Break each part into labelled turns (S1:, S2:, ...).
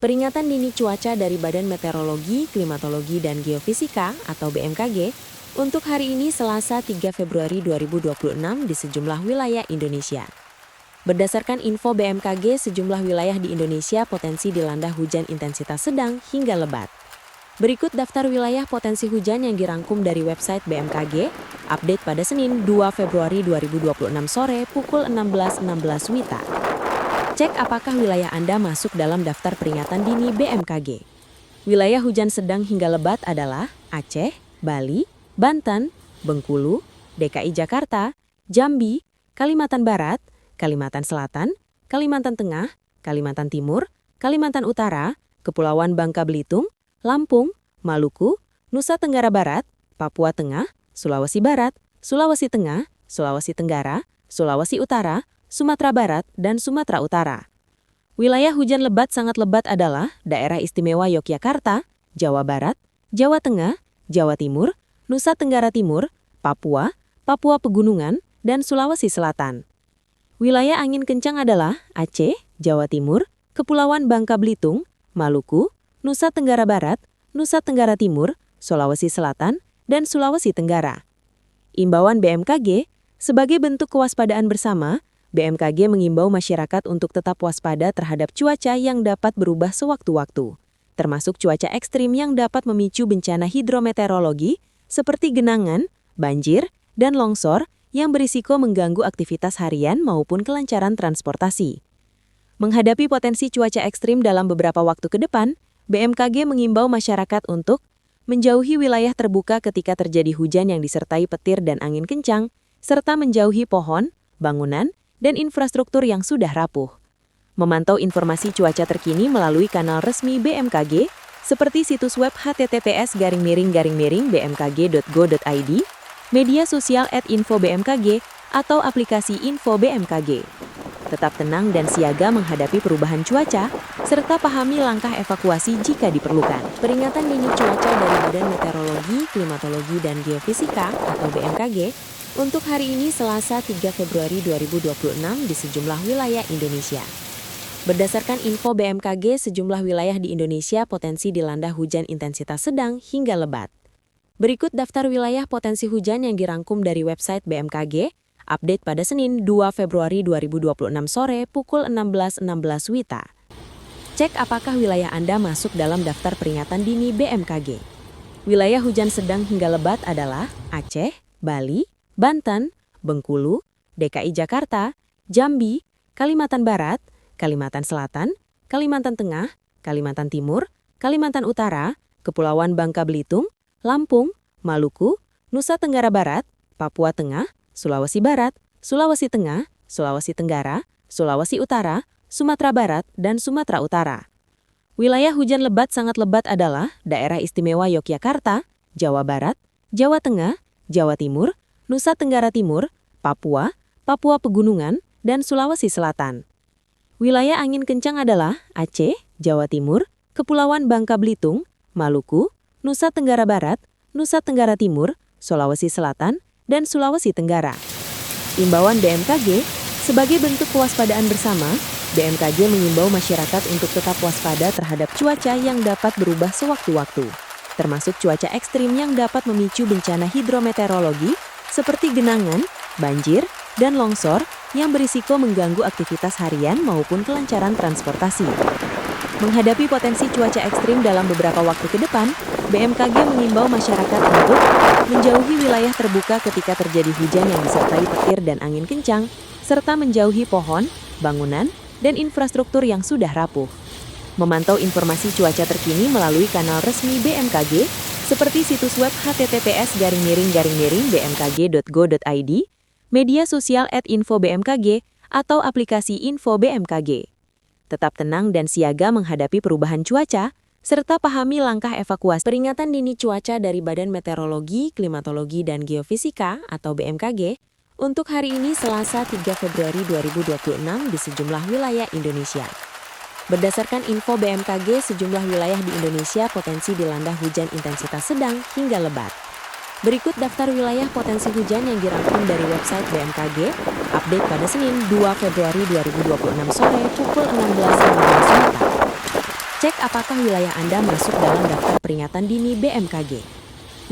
S1: Peringatan dini cuaca dari Badan Meteorologi, Klimatologi, dan Geofisika atau BMKG untuk hari ini Selasa 3 Februari 2026 di sejumlah wilayah Indonesia. Berdasarkan info BMKG, sejumlah wilayah di Indonesia potensi dilanda hujan intensitas sedang hingga lebat. Berikut daftar wilayah potensi hujan yang dirangkum dari website BMKG, update pada Senin 2 Februari 2026 sore pukul 16.16 WITA. Cek apakah wilayah Anda masuk dalam daftar peringatan dini BMKG. Wilayah hujan sedang hingga lebat adalah Aceh, Bali, Banten, Bengkulu, DKI Jakarta, Jambi, Kalimantan Barat, Kalimantan Selatan, Kalimantan Tengah, Kalimantan Timur, Kalimantan Utara, Kepulauan Bangka Belitung, Lampung, Maluku, Nusa Tenggara Barat, Papua Tengah, Sulawesi Barat, Sulawesi Tengah, Sulawesi Tenggara, Sulawesi Utara, Sumatera Barat, dan Sumatera Utara. Wilayah hujan lebat sangat lebat adalah Daerah Istimewa Yogyakarta, Jawa Barat, Jawa Tengah, Jawa Timur, Nusa Tenggara Timur, Papua, Papua Pegunungan, dan Sulawesi Selatan. Wilayah angin kencang adalah Aceh, Jawa Timur, Kepulauan Bangka Belitung, Maluku, Nusa Tenggara Barat, Nusa Tenggara Timur, Sulawesi Selatan, dan Sulawesi Tenggara. Imbauan BMKG, sebagai bentuk kewaspadaan bersama, BMKG mengimbau masyarakat untuk tetap waspada terhadap cuaca yang dapat berubah sewaktu-waktu, termasuk cuaca ekstrim yang dapat memicu bencana hidrometeorologi seperti genangan, banjir, dan longsor yang berisiko mengganggu aktivitas harian maupun kelancaran transportasi. Menghadapi potensi cuaca ekstrim dalam beberapa waktu ke depan, BMKG mengimbau masyarakat untuk menjauhi wilayah terbuka ketika terjadi hujan yang disertai petir dan angin kencang, serta menjauhi pohon, bangunan, dan infrastruktur yang sudah rapuh. Memantau informasi cuaca terkini melalui kanal resmi BMKG, seperti situs web https://bmkg.go.id, media sosial @info-bmkg, atau aplikasi Info BMKG. Tetap tenang dan siaga menghadapi perubahan cuaca, serta pahami langkah evakuasi jika diperlukan. Peringatan dini cuaca dari Badan Meteorologi, Klimatologi, dan Geofisika atau BMKG untuk hari ini Selasa 3 Februari 2026 di sejumlah wilayah Indonesia. Berdasarkan info BMKG, sejumlah wilayah di Indonesia potensi dilanda hujan intensitas sedang hingga lebat. Berikut daftar wilayah potensi hujan yang dirangkum dari website BMKG, update pada Senin 2 Februari 2026 sore pukul 16.16 WITA. Cek apakah wilayah Anda masuk dalam daftar peringatan dini BMKG. Wilayah hujan sedang hingga lebat adalah Aceh, Bali, Banten, Bengkulu, DKI Jakarta, Jambi, Kalimantan Barat, Kalimantan Selatan, Kalimantan Tengah, Kalimantan Timur, Kalimantan Utara, Kepulauan Bangka Belitung, Lampung, Maluku, Nusa Tenggara Barat, Papua Tengah, Sulawesi Barat, Sulawesi Tengah, Sulawesi Tenggara, Sulawesi Utara, Sumatera Barat, dan Sumatera Utara. Wilayah hujan lebat sangat lebat adalah Daerah Istimewa Yogyakarta, Jawa Barat, Jawa Tengah, Jawa Timur, Nusa Tenggara Timur, Papua, Papua Pegunungan, dan Sulawesi Selatan. Wilayah angin kencang adalah Aceh, Jawa Timur, Kepulauan Bangka Belitung, Maluku, Nusa Tenggara Barat, Nusa Tenggara Timur, Sulawesi Selatan, dan Sulawesi Tenggara. Imbauan BMKG, sebagai bentuk kewaspadaan bersama, BMKG mengimbau masyarakat untuk tetap waspada terhadap cuaca yang dapat berubah sewaktu-waktu, termasuk cuaca ekstrim yang dapat memicu bencana hidrometeorologi seperti genangan, banjir, dan longsor yang berisiko mengganggu aktivitas harian maupun kelancaran transportasi. Menghadapi potensi cuaca ekstrim dalam beberapa waktu ke depan, BMKG mengimbau masyarakat untuk menjauhi wilayah terbuka ketika terjadi hujan yang disertai petir dan angin kencang, serta menjauhi pohon, bangunan, dan infrastruktur yang sudah rapuh. Memantau informasi cuaca terkini melalui kanal resmi BMKG, seperti situs web https://bmkg.go.id, media sosial @info-bmkg, atau aplikasi Info BMKG. Tetap tenang dan siaga menghadapi perubahan cuaca, serta pahami langkah evakuasi. Peringatan dini cuaca dari Badan Meteorologi, Klimatologi, dan Geofisika atau BMKG untuk hari ini Selasa 3 Februari 2026 di sejumlah wilayah Indonesia. Berdasarkan info BMKG, sejumlah wilayah di Indonesia potensi dilanda hujan intensitas sedang hingga lebat. Berikut daftar wilayah potensi hujan yang dirangkum dari website BMKG, update pada Senin 2 Februari 2026 sore pukul 16.15 WITA. Cek apakah wilayah Anda masuk dalam daftar peringatan dini BMKG.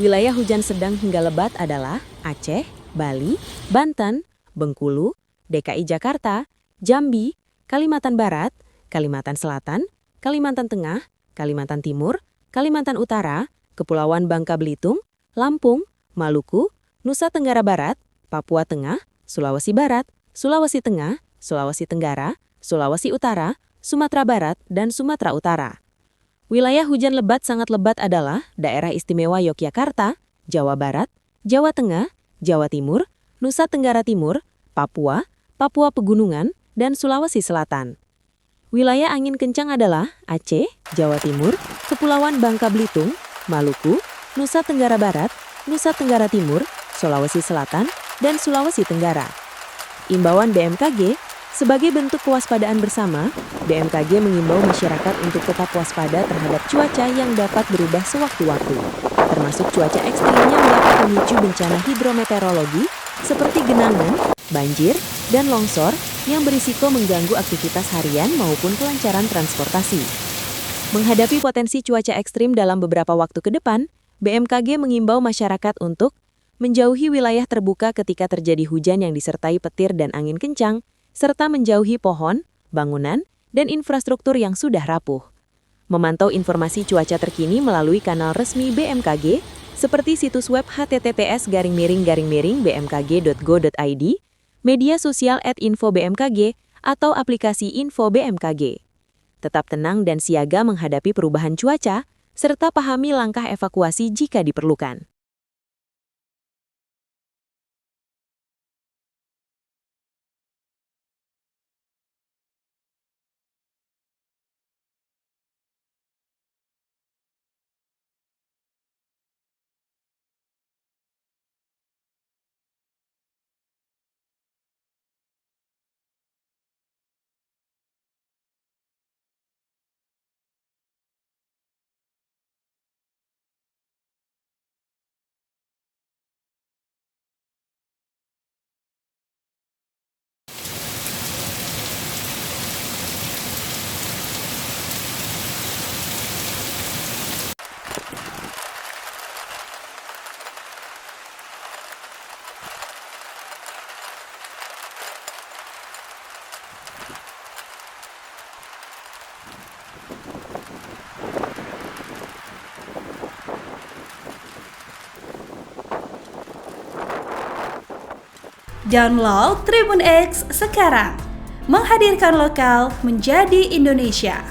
S1: Wilayah hujan sedang hingga lebat adalah Aceh, Bali, Banten, Bengkulu, DKI Jakarta, Jambi, Kalimantan Barat, Kalimantan Selatan, Kalimantan Tengah, Kalimantan Timur, Kalimantan Utara, Kepulauan Bangka Belitung, Lampung, Maluku, Nusa Tenggara Barat, Papua Tengah, Sulawesi Barat, Sulawesi Tengah, Sulawesi Tenggara, Sulawesi Utara, Sumatera Barat, dan Sumatera Utara. Wilayah hujan lebat sangat lebat adalah Daerah Istimewa Yogyakarta, Jawa Barat, Jawa Tengah, Jawa Timur, Nusa Tenggara Timur, Papua, Papua Pegunungan, dan Sulawesi Selatan. Wilayah angin kencang adalah Aceh, Jawa Timur, Kepulauan Bangka Belitung, Maluku, Nusa Tenggara Barat, Nusa Tenggara Timur, Sulawesi Selatan, dan Sulawesi Tenggara. Imbauan BMKG, sebagai bentuk kewaspadaan bersama, BMKG mengimbau masyarakat untuk tetap waspada terhadap cuaca yang dapat berubah sewaktu-waktu, termasuk cuaca ekstrim yang dapat memicu bencana hidrometeorologi seperti genangan, banjir, dan longsor yang berisiko mengganggu aktivitas harian maupun kelancaran transportasi. Menghadapi potensi cuaca ekstrim dalam beberapa waktu ke depan, BMKG mengimbau masyarakat untuk menjauhi wilayah terbuka ketika terjadi hujan yang disertai petir dan angin kencang, serta menjauhi pohon, bangunan, dan infrastruktur yang sudah rapuh. Memantau informasi cuaca terkini melalui kanal resmi BMKG, seperti situs web https://bmkg.go.id, media sosial @info-bmkg, atau aplikasi Info BMKG. Tetap tenang dan siaga menghadapi perubahan cuaca, serta pahami langkah evakuasi jika diperlukan.
S2: Download Tribun X sekarang, menghadirkan lokal menjadi Indonesia.